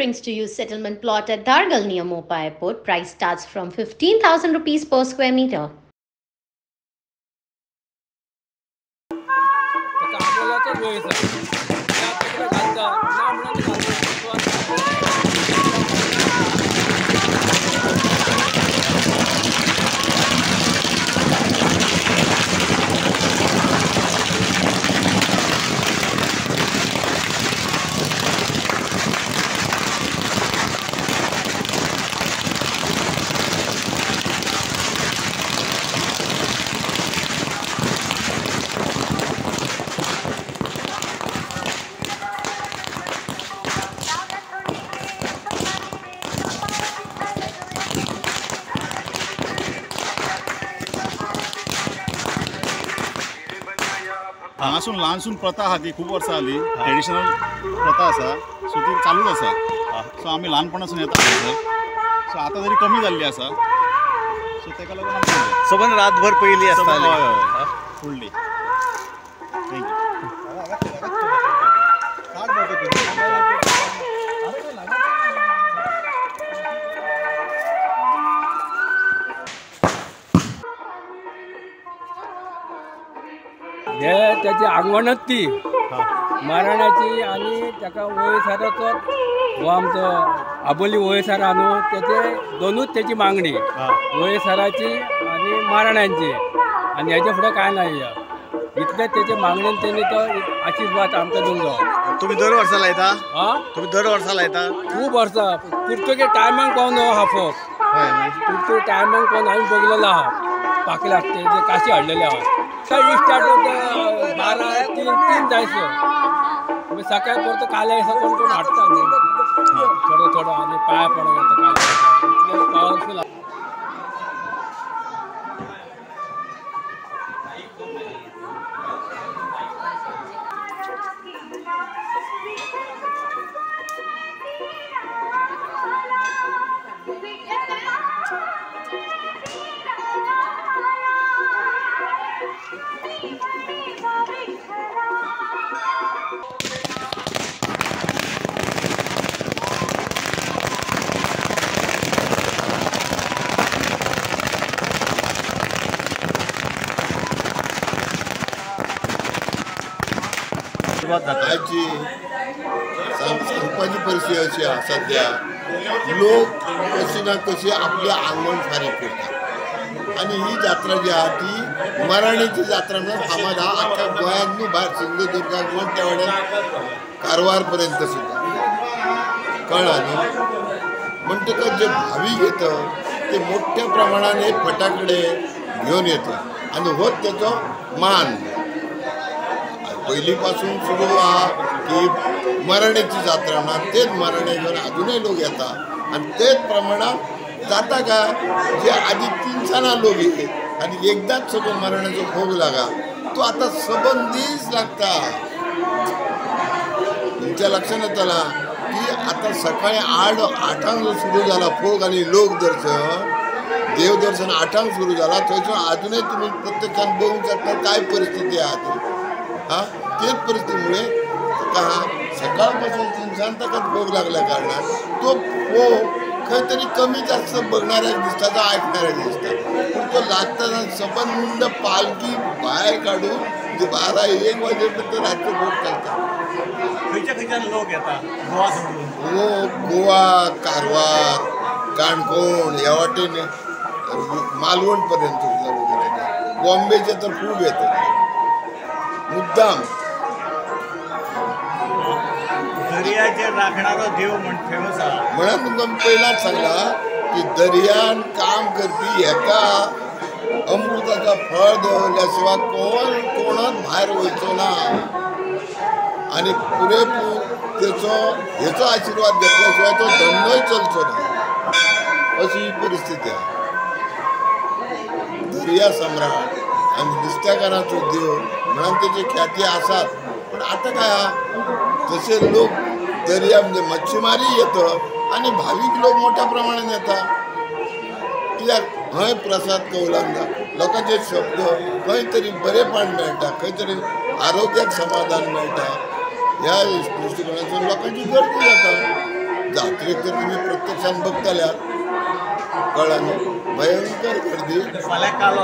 brings to you settlement plot at Dargal near Mopa Airport. Price starts from 15,000 rupees per square meter. हांगासून ल्हानसून प्रथा आहा ती खूब वर्सां जाली ट्रेडिशनल प्रथा आसा सो ती चालूच आसा सो आमी ल्हानपणासून येता सो आतां तरी कमी जाल्ली आसा सो तेका लागून आमी सबंद रातभर पयली आसताली हय हय फुडली हे त्याची आंगवणच ती मारण्याची आणि त्याका वयसाराचो हो आमचो आबोली वयसार हा न्हू त्याचे दोनूच त्याची मागणी वयसाराची आणि मारण्यांची आणि ह्याच्या फुडें काय नाही इतलेच त्याचे मागणेन त्यांनी तो आशीर्वाद आमकां दिवचो. तुम्ही दर वर्सा लायता? तुम्ही दर वर्सा लायता? खूब वर्सां पुरतुगे टायमाक पावन हा फोक पुरतुगे टायमाक पावन आम्ही बघलेलो आहा पाकल्याक ते काशी हाडलेले आहा स्टार्ट 12-3 जायसो सकाळी परत काले कोण कोण हाडटा थोडं थोडं आणि पाया पडत येतं काले पॉवरफुल. आजची सांगपाची परिस्थिती अशी आहे सध्या लोक कशी ना कशी आपल्या आंगण फारीक करतात आणि ही जात्रा जी आहे ती मराठीची जात्रा म्हणून फामाद हा अख्ख्या गोंयांत न्हू भायर सिंधुदुर्गाक म्हण त्या वाड्यान कारवार पर्यंत सुद्धा कळ्ळा न्हू. म्हणटकच जे भाविक येतात ते मोठ्या प्रमाणात हे फटाकडे घेऊन येतात आणि होच त्याचो मान पहिलीपासून सुरू हा की मराठीची जात्रा ना तेच मराठी घेऊन अजूनही लोक येतात आणि तेच प्रमाणात जाता का जे आधी 3 साना लोक येते आणि एकदाच सगळं मराठीचो भोग लागा तो आता सबंदीच लागता. तुमच्या लक्षात येताला की आता सकाळी 8 जो सुरू झाला फोग आणि लोकदर्शन देवदर्शन 8 सुरू झाला थंयसून अजूनही तुम्ही प्रत्यक्षात बघू शकता काय परिस्थिती आहे तेच परिस्थितीमुळे सकाळपासून 3 तासात भोग लागल्या कारणान तो भोग खंय तरी कमी जास्त बघणाऱ्याक दिसता तो ऐकणाऱ्याक दिसता पण तो लागताना सबंद पालखी भायर काढून 12-1 वाजेपर्यंत रातचो भोग चलता. खंयच्या लोक येता गोवा सोडून? गोवा, कारवार, काणकोण ह्या वाटेन मालवण पर्यंत सुद्धा लोक येतात. बॉम्बेचे तर खूप येतात मुद्दाम. दर्याचेर राखणारो देव म्हण फेमस आहा म्हणून तुमकां पयलांच सांगला की दर्यान काम करपी हेका अमृताचा फळ देवल्या शिवाय कोणच भायर वयचो ना आणि पुरेपूर हेचो आशिर्वाद घेतल्या शिवाय तो धंदोय चलचो ना अशी परिस्थिती आहे. दर्या सम्राट आणि नुस्तेकारांचो देव म्हणून त्याची ख्याती आसात पण आता काय जसे लोक दर्या म्हणजे मच्छीमारी येतं आणि भाविक लोक मोठ्या प्रमाणात येतात कित्याक खंय प्रसाद कौलांदा लोकांचे शब्द खंय तरी बरेपण मेळटा खंय तरी आरोग्याक समाधान मेळटा ह्या दृश्टिकोनातून लोकांची गर्दी जाता जात्रेक जर तुम्ही प्रत्यक्षात बघताल्यार कळलं भयंकर गर्दी फाल्यां कालो